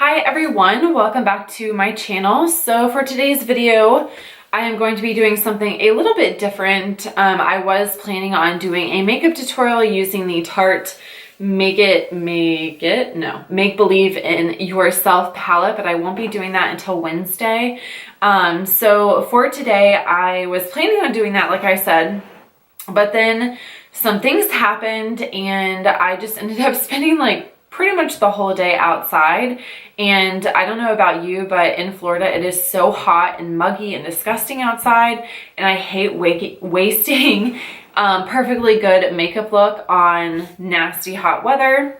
Hi everyone, welcome back to my channel. So for today's video, I am going to be doing something a little bit different. I was planning on doing a makeup tutorial using the Tarte Make Believe in Yourself palette, but I won't be doing that until Wednesday. So for today, I was planning on doing that, like I said, but then some things happened and I just ended up spending like pretty much the whole day outside. And I don't know about you, but in Florida it is so hot and muggy and disgusting outside, and I hate wasting perfectly good makeup look on nasty hot weather.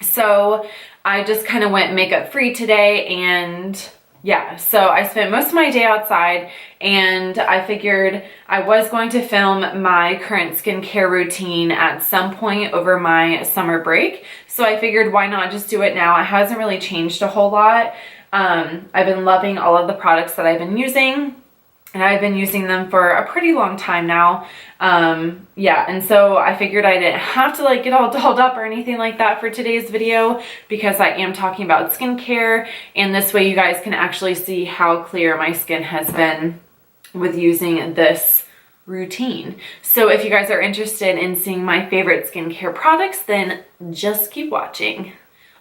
So I just kind of went makeup free today, and yeah, so I spent most of my day outside, and I figured I was going to film my current skincare routine at some point over my summer break. So I figured why not just do it now? It hasn't really changed a whole lot. I've been loving all of the products that I've been using, and I've been using them for a pretty long time now. Yeah, and so I figured I didn't have to like get all dolled up or anything like that for today's video, because I am talking about skincare, and this way you guys can actually see how clear my skin has been with using this routine. So if you guys are interested in seeing my favorite skincare products, then just keep watching.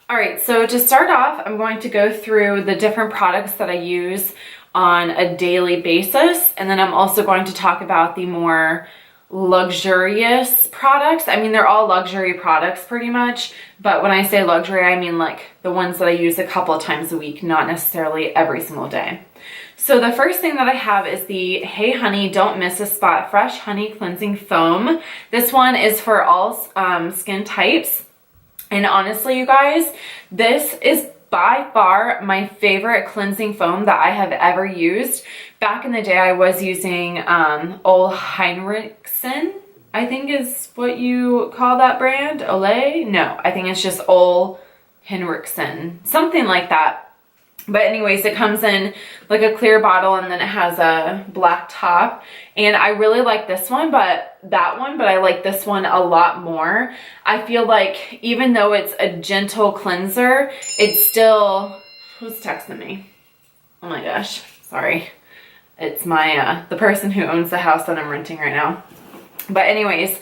All right, so to start off, I'm going to go through the different products that I use on a daily basis, and then I'm also going to talk about the more luxurious products. I mean, they're all luxury products pretty much, but when I say luxury, I mean like the ones that I use a couple of times a week, not necessarily every single day. So the first thing that I have is the HeyHoney Don't Miss a Spot Fresh Honey Cleansing Foam. This one is for all skin types, and honestly, you guys, this is by far my favorite cleansing foam that I have ever used. Back in the day, I was using Ole Henriksen, I think is what you call that brand. Olay? No, I think it's just Ole Henriksen, something like that. But anyways, it comes in like a clear bottle, and then it has a black top. And I really like this one, but I like this one a lot more. I feel like even though it's a gentle cleanser, it's still... Who's texting me? Oh my gosh, sorry. It's my, the person who owns the house that I'm renting right now. But anyways,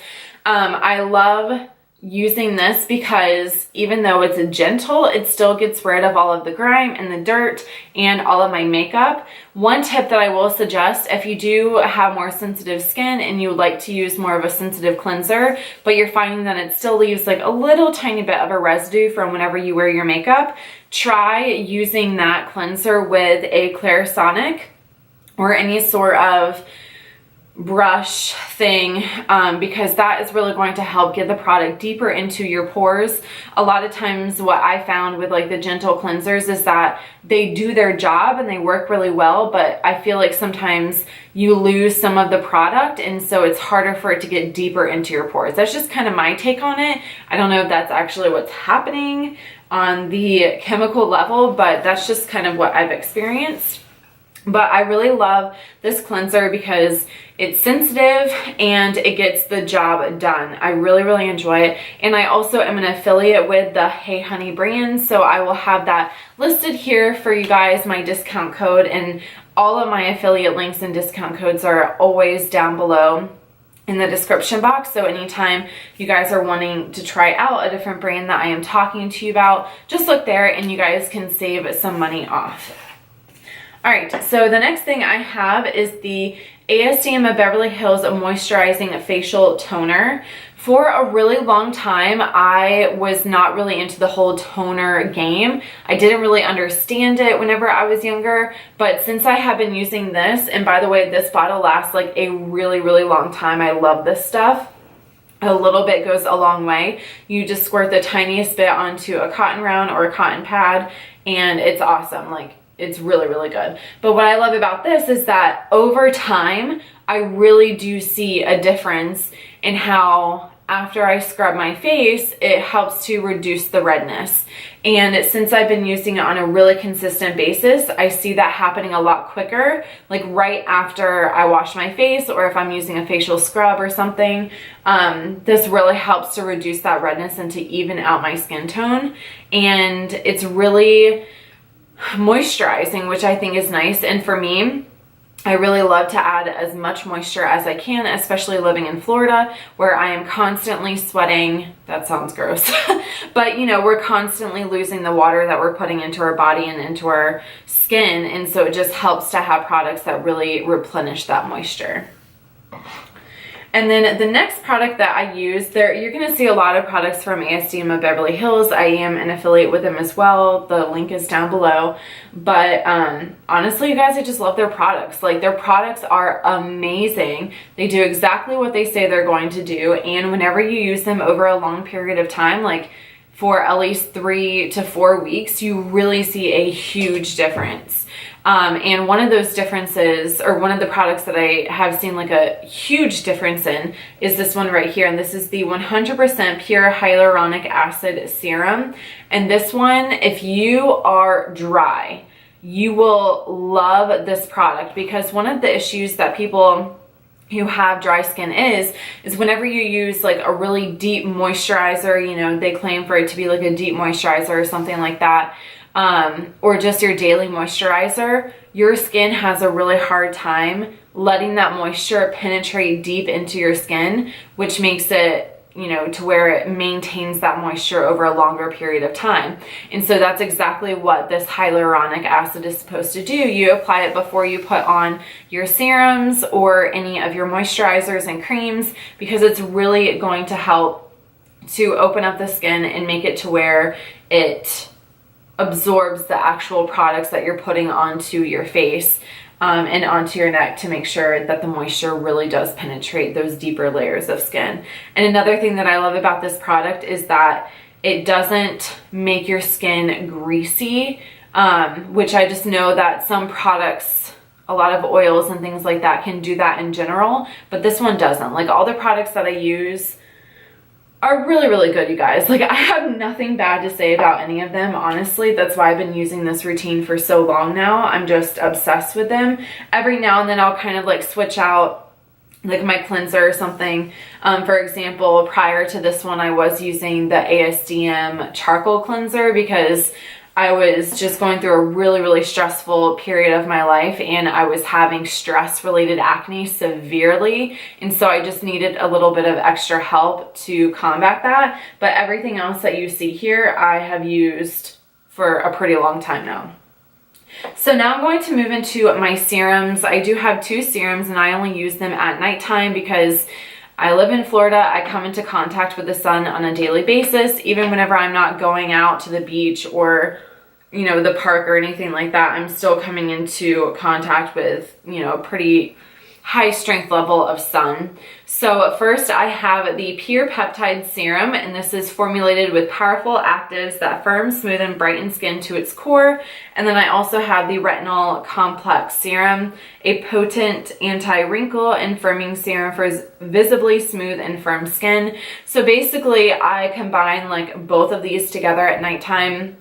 I love using this because even though it's gentle, it still gets rid of all of the grime and the dirt and all of my makeup. One tip that I will suggest, if you do have more sensitive skin and you would like to use more of a sensitive cleanser, but you're finding that it still leaves like a little tiny bit of a residue from whenever you wear your makeup, try using that cleanser with a Clarisonic or any sort of brush thing, because that is really going to help get the product deeper into your pores. A lot of times what I found with like the gentle cleansers is that they do their job and they work really well, but I feel like sometimes you lose some of the product, and so it's harder for it to get deeper into your pores. That's just kind of my take on it. I don't know if that's actually what's happening on the chemical level, but that's just kind of what I've experienced. But I really love this cleanser because it's sensitive and it gets the job done. I really, really enjoy it. And I also am an affiliate with the HeyHoney brand, so I will have that listed here for you guys, my discount code, and all of my affiliate links and discount codes are always down below in the description box. So anytime you guys are wanting to try out a different brand that I am talking to you about, just look there and you guys can save some money off. All right, so the next thing I have is the ASDM of Beverly Hills Moisturizing Facial Toner. For a really long time, I was not really into the whole toner game. I didn't really understand it whenever I was younger, but since I have been using this, and by the way, this bottle lasts like a really, really long time. I love this stuff. A little bit goes a long way. You just squirt the tiniest bit onto a cotton round or a cotton pad, and it's awesome. Like, it's really, really good. But what I love about this is that over time, I really do see a difference in how after I scrub my face, it helps to reduce the redness. And since I've been using it on a really consistent basis, I see that happening a lot quicker, like right after I wash my face, or if I'm using a facial scrub or something. This really helps to reduce that redness and to even out my skin tone. And it's really moisturizing, which I think is nice. And for me, I really love to add as much moisture as I can, especially living in Florida where I am constantly sweating. That sounds gross. But you know, we're constantly losing the water that we're putting into our body and into our skin. And so it just helps to have products that really replenish that moisture. And then the next product that I use, you're going to see a lot of products from ASDM of Beverly Hills. I am an affiliate with them as well. The link is down below. But honestly, you guys, I just love their products. Like, their products are amazing. They do exactly what they say they're going to do. And whenever you use them over a long period of time, like for at least 3 to 4 weeks, you really see a huge difference. And one of those differences, or one of the products that I have seen like a huge difference in, is this one right here. And this is the 100% pure hyaluronic acid serum. And this one, if you are dry, you will love this product, because one of the issues that people who have dry skin is whenever you use like a really deep moisturizer, you know, they claim for it to be like a deep moisturizer or something like that, or just your daily moisturizer, your skin has a really hard time letting that moisture penetrate deep into your skin, which makes it, you know, to where it maintains that moisture over a longer period of time. And so that's exactly what this hyaluronic acid is supposed to do. You apply it before you put on your serums or any of your moisturizers and creams, because it's really going to help to open up the skin and make it to where it absorbs the actual products that you're putting onto your face and onto your neck, to make sure that the moisture really does penetrate those deeper layers of skin. And another thing that I love about this product is that it doesn't make your skin greasy, which I just know that some products, a lot of oils and things like that, can do that in general, but this one doesn't. Like, all the products that I use are really, really good, you guys. Like, I have nothing bad to say about any of them, honestly. That's why I've been using this routine for so long now. I'm just obsessed with them. Every now and then I'll kind of like switch out like my cleanser or something. For example, prior to this one, I was using the ASDM charcoal cleanser because I was just going through a really, really stressful period of my life, and I was having stress-related acne severely, and so I just needed a little bit of extra help to combat that. But everything else that you see here, I have used for a pretty long time now. So now I'm going to move into my serums. I do have 2 serums, and I only use them at nighttime because I live in Florida. I come into contact with the sun on a daily basis. Even whenever I'm not going out to the beach or, you know, the park or anything like that, I'm still coming into contact with, you know, a pretty high strength level of sun. So first I have the Pure Peptide Serum, and this is formulated with powerful actives that firm, smooth, and brighten skin to its core. And then I also have the Retinol Complex Serum, a potent anti-wrinkle and firming serum for visibly smooth and firm skin. So basically I combine like both of these together at nighttime.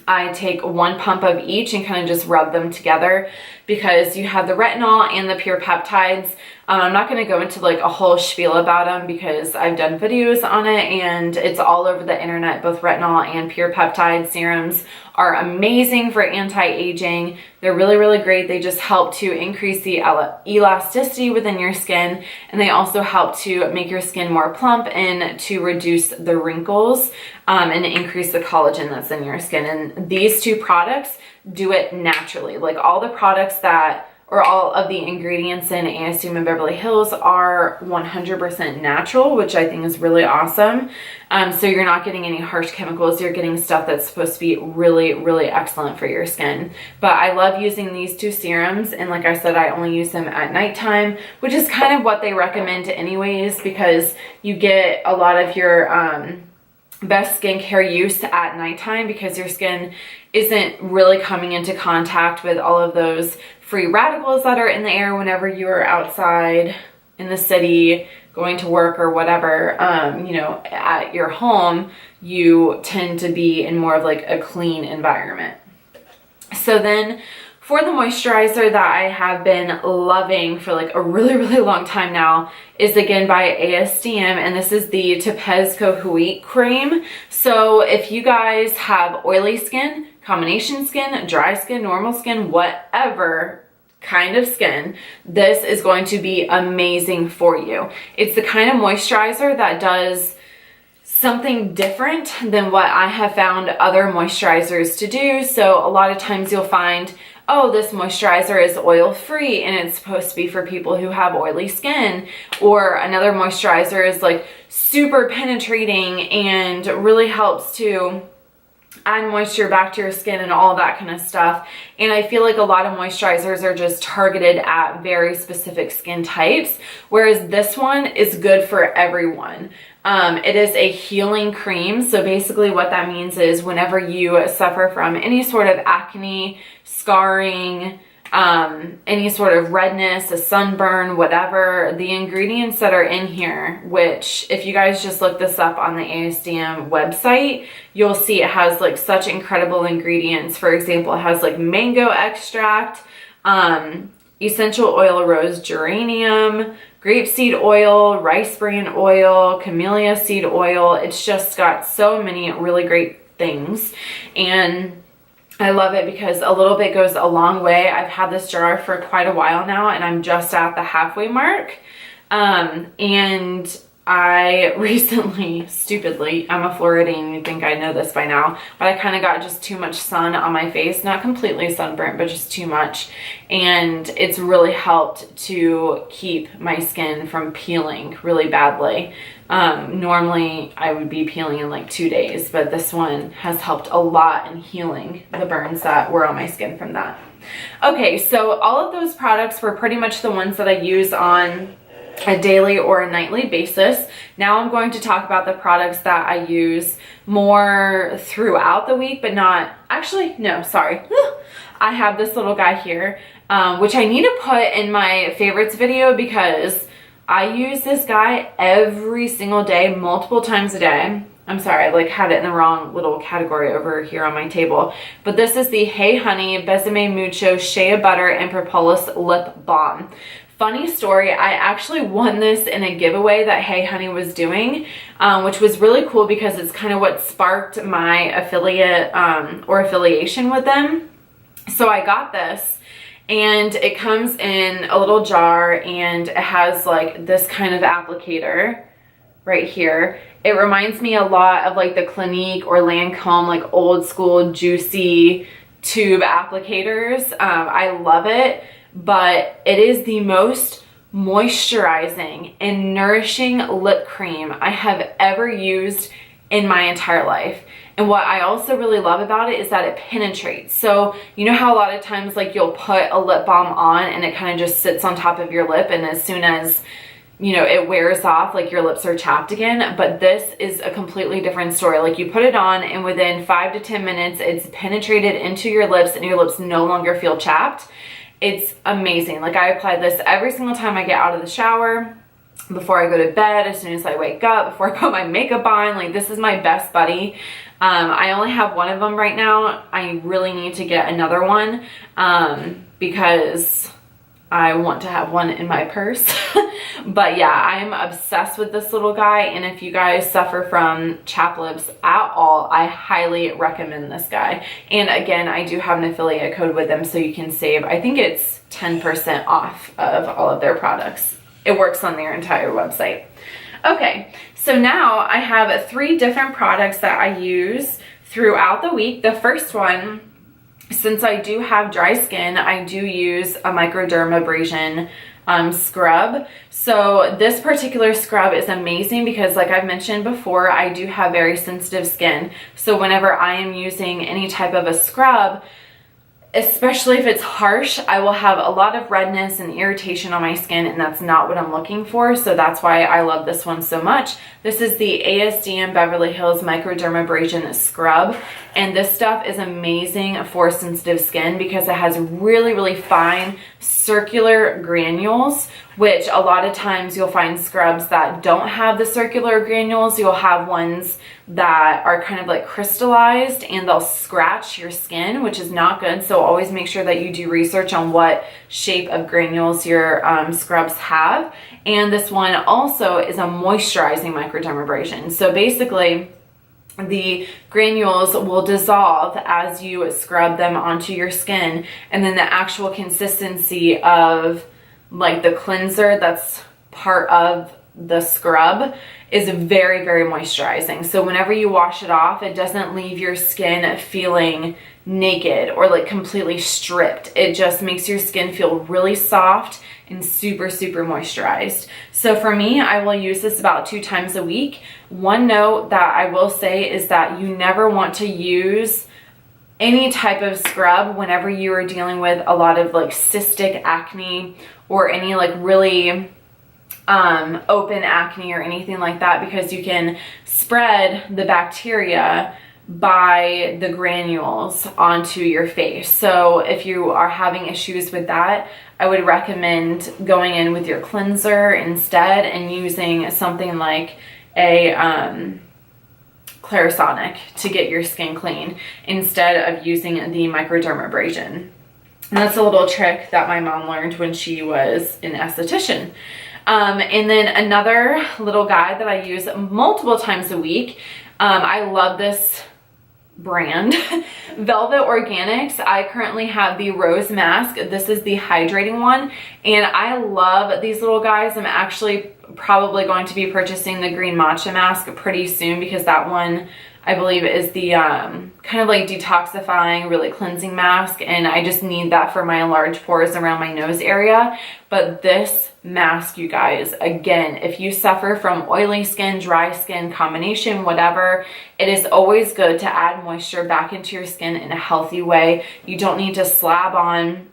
I take 1 pump of each and kind of just rub them together, because you have the retinol and the pure peptides. I'm not going to go into like a whole spiel about them because I've done videos on it and it's all over the internet. Both retinol and pure peptide serums are amazing for anti-aging. They're really, really great. They just help to increase the elasticity within your skin, and they also help to make your skin more plump and to reduce the wrinkles and increase the collagen that's in your skin. And these 2 products do it naturally. Like, all the products that, or all of the ingredients in ASDM and Beverly Hills are 100% natural, which I think is really awesome. So you're not getting any harsh chemicals. You're getting stuff that's supposed to be really, really excellent for your skin. But I love using these 2 serums, and like I said, I only use them at nighttime, which is kind of what they recommend anyways, because you get a lot of your best skincare use at nighttime, because your skin isn't really coming into contact with all of those free radicals that are in the air whenever you are outside in the city going to work or whatever. You know, at your home, you tend to be in more of like a clean environment. So then for the moisturizer that I have been loving for like a really, really long time now is again by ASDM, and this is the Tepezco Huit Cream. So if you guys have oily skin, combination skin, dry skin, normal skin, whatever kind of skin, this is going to be amazing for you. It's the kind of moisturizer that does something different than what I have found other moisturizers to do. So a lot of times you'll find, oh, this moisturizer is oil free and it's supposed to be for people who have oily skin, or another moisturizer is like super penetrating and really helps to add moisture back to your skin and all that kind of stuff. And I feel like a lot of moisturizers are just targeted at very specific skin types, whereas this one is good for everyone. It is a healing cream. So basically what that means is whenever you suffer from any sort of acne, scarring, any sort of redness, a sunburn, whatever, the ingredients that are in here, which if you guys just look this up on the ASDM website, you'll see it has like such incredible ingredients. For example, it has like mango extract, essential oil of rose geranium, grapeseed oil, rice bran oil, camellia seed oil. It's just got so many really great things. And I love it because a little bit goes a long way. I've had this jar for quite a while now and I'm just at the halfway mark. And I recently, stupidly, I'm a Floridian, you think I know this by now, but I kind of got just too much sun on my face. Not completely sunburnt, but just too much. And it's really helped to keep my skin from peeling really badly. Normally I would be peeling in like 2 days, but this one has helped a lot in healing the burns that were on my skin from that. Okay, so all of those products were pretty much the ones that I use on a daily or a nightly basis. Now I'm going to talk about the products that I use more throughout the week, but not, actually, no, sorry. I have this little guy here, which I need to put in my favorites video because I use this guy every single day, multiple times a day. I'm sorry, I like had it in the wrong little category over here on my table. But this is the HeyHoney Besame Mucho Shea Butter and Propolis Lip Balm. Funny story, I actually won this in a giveaway that HeyHoney was doing, which was really cool because it's kind of what sparked my affiliate or affiliation with them. So I got this. And it comes in a little jar and it has like this kind of applicator right here. It reminds me a lot of like the Clinique or Lancome, like old school juicy tube applicators. I love it, but it is the most moisturizing and nourishing lip cream I have ever used in my entire life. And what I also really love about it is that it penetrates. So you know how a lot of times like you'll put a lip balm on and it kind of just sits on top of your lip, and as soon as you know it wears off, like your lips are chapped again. But this is a completely different story. Like you put it on and within 5 to 10 minutes it's penetrated into your lips and your lips no longer feel chapped. It's amazing. Like I apply this every single time I get out of the shower, before I go to bed, as soon as I wake up, before I put my makeup on. Like this is my best buddy. I only have one of them right now. I really need to get another one because I want to have one in my purse. But yeah, I'm obsessed with this little guy, and if you guys suffer from chapped lips at all, I highly recommend this guy. And again, I do have an affiliate code with them, so you can save, I think it's 10% off of all of their products. It works on their entire website. Okay, so now I have 3 different products that I use throughout the week. The first one, since I do have dry skin, I do use a microdermabrasion scrub. So this particular scrub is amazing because like I've mentioned before, I do have very sensitive skin. So whenever I am using any type of a scrub, especially if it's harsh, I will have a lot of redness and irritation on my skin, and that's not what I'm looking for. So that's why I love this one so much. This is the ASDM Beverly Hills Microdermabrasion Scrub, and this stuff is amazing for sensitive skin because it has really, really fine circular granules, which a lot of times you'll find scrubs that don't have the circular granules. You'll have ones that are kind of like crystallized and they'll scratch your skin, which is not good. So always make sure that you do research on what shape of granules your scrubs have. And this one also is a moisturizing microdermabrasion. So basically the granules will dissolve as you scrub them onto your skin, and then the actual consistency of like the cleanser that's part of the scrub is very, very moisturizing. So whenever you wash it off, it doesn't leave your skin feeling naked or like completely stripped. It just makes your skin feel really soft and super, super moisturized. So for me, I will use this about 2 times a week. One note that I will say is that you never want to use any type of scrub whenever you are dealing with a lot of like cystic acne or any like really open acne or anything like that, because you can spread the bacteria by the granules onto your face. So if you are having issues with that, I would recommend going in with your cleanser instead and using something like a Clarisonic to get your skin clean instead of using the microdermabrasion. And that's a little trick that my mom learned when she was an esthetician. And then another little guide that I use multiple times a week. I love this brand, Velvet Organics. I currently have the Rose Mask. This is the hydrating one, and I love these little guys. I'm actually probably going to be purchasing the Green Matcha Mask pretty soon, because that one I believe is the kind of like detoxifying, really cleansing mask, and I just need that for my enlarged pores around my nose area. But this mask, you guys, again, if you suffer from oily skin, dry skin, combination, whatever, it is always good to add moisture back into your skin in a healthy way. You don't need to slab on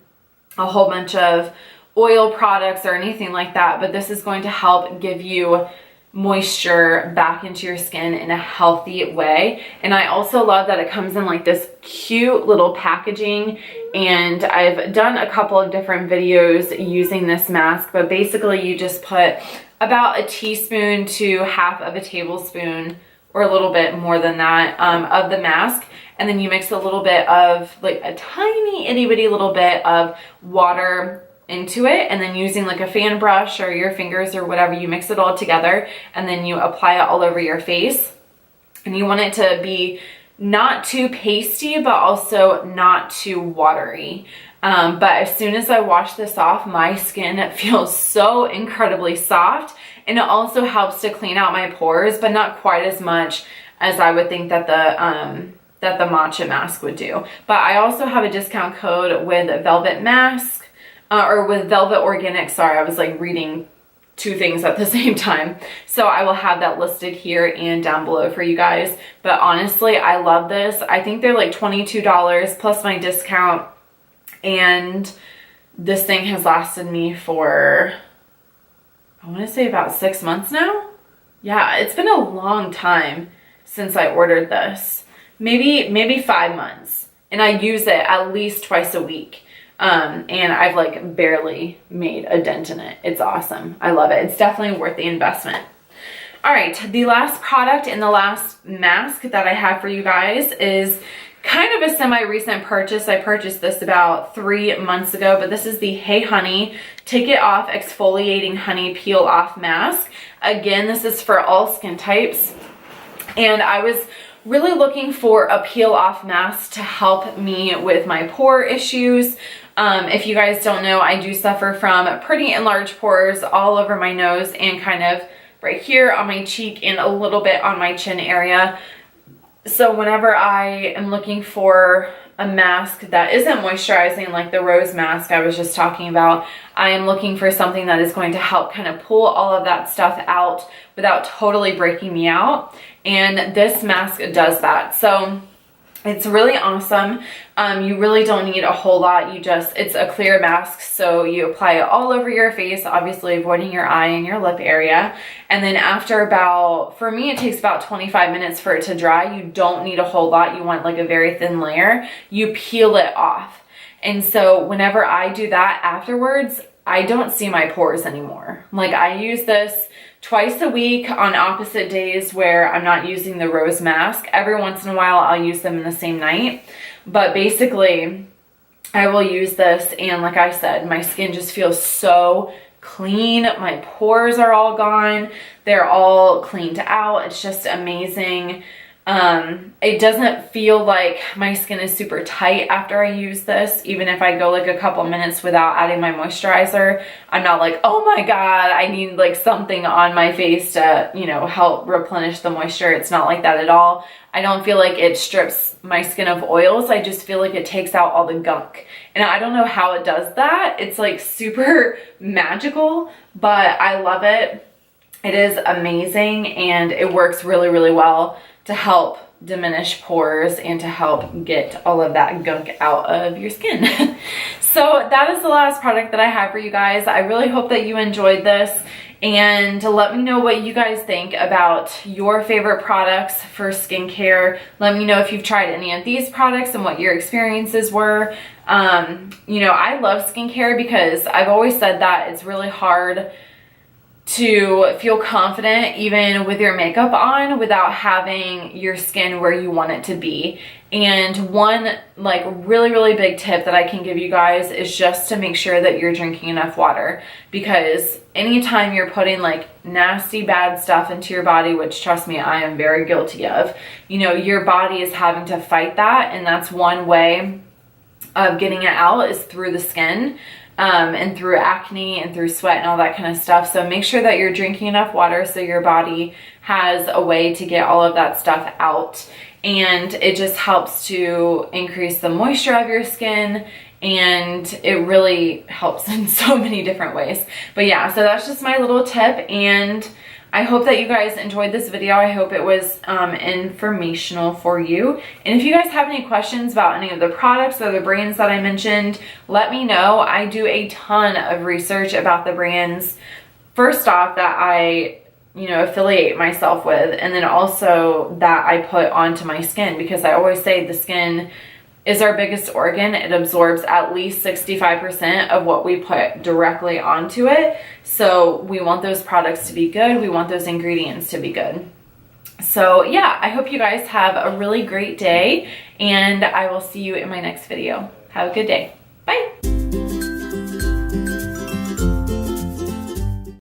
a whole bunch of oil products or anything like that, but this is going to help give you moisture back into your skin in a healthy way. And I also love that it comes in like this cute little packaging, and I've done a couple of different videos using this mask, but basically you just put about a teaspoon to half of a tablespoon, or a little bit more than that, of the mask, and then you mix a little bit of like a tiny itty bitty little bit of water into it, and then using like a fan brush or your fingers or whatever, you mix it all together, and then you apply it all over your face. And you want it to be not too pasty, but also not too watery. But as soon as I wash this off, my skin feels so incredibly soft, and it also helps to clean out my pores, but not quite as much as I would think that the matcha mask would do. But I also have a discount code with Velvet Mask, or with Velvet Organics. Sorry, I was like reading 2 things at the same time. So I will have that listed here and down below for you guys. But honestly, I love this. I think they're like $22 plus my discount. And this thing has lasted me for, I want to say about 6 months now. Yeah, it's been a long time since I ordered this. Maybe 5 months. And I use it at least twice a week. And I've like barely made a dent in it. It's awesome. I love it. It's definitely worth the investment. All right, the last product and the last mask that I have for you guys is kind of a semi-recent purchase. I purchased this about 3 months ago, but this is the HeyHoney Take It Off Exfoliating Honey Peel Off Mask. Again, this is for all skin types, and I was really looking for a peel off mask to help me with my pore issues. If you guys don't know, I do suffer from pretty enlarged pores all over my nose and kind of right here on my cheek and a little bit on my chin area. So whenever I am looking for a mask that isn't moisturizing, like the Rose Mask I was just talking about, I am looking for something that is going to help kind of pull all of that stuff out without totally breaking me out. And this mask does that. So it's really awesome. You really don't need a whole lot. It's a clear mask, so you apply it all over your face, obviously avoiding your eye and your lip area. And then after about, for me, it takes about 25 minutes for it to dry. You don't need a whole lot. You want like a very thin layer. You peel it off. And so whenever I do that afterwards, I don't see my pores anymore. Like, I use this twice a week on opposite days where I'm not using the Rose Mask. Every once in a while, I'll use them in the same night. But basically, I will use this, and like I said, my skin just feels so clean. My pores are all gone. They're all cleaned out. It's just amazing. It doesn't feel like my skin is super tight after I use this. Even if I go like a couple minutes without adding my moisturizer, I'm not like, oh my God, I need like something on my face to, you know, help replenish the moisture. It's not like that at all. I don't feel like it strips my skin of oils. I just feel like it takes out all the gunk. And I don't know how it does that. It's like super magical, but I love it. It is amazing, and it works really, really well to help diminish pores and to help get all of that gunk out of your skin. So that is the last product that I have for you guys. I really hope that you enjoyed this, and let me know what you guys think about your favorite products for skincare. Let me know if you've tried any of these products and what your experiences were. You know, I love skincare because I've always said that it's really hard to feel confident even with your makeup on without having your skin where you want it to be. And one like really, really big tip that I can give you guys is just to make sure that you're drinking enough water, because anytime you're putting like nasty bad stuff into your body, which trust me, I am very guilty of, you know, your body is having to fight that, and that's one way of getting it out is through the skin. And through acne and through sweat and all that kind of stuff. So make sure that you're drinking enough water so your body has a way to get all of that stuff out. And it just helps to increase the moisture of your skin, and it really helps in so many different ways. But yeah, so that's just my little tip, and I hope that you guys enjoyed this video. I hope it was informational for you. And if you guys have any questions about any of the products or the brands that I mentioned, let me know. I do a ton of research about the brands, first off, that I, you know, affiliate myself with, and then also that I put onto my skin, because I always say the skin is our biggest organ. It absorbs at least 65% of what we put directly onto it. So we want those products to be good. We want those ingredients to be good. So yeah, I hope you guys have a really great day, and I will see you in my next video. Have a good day. Bye.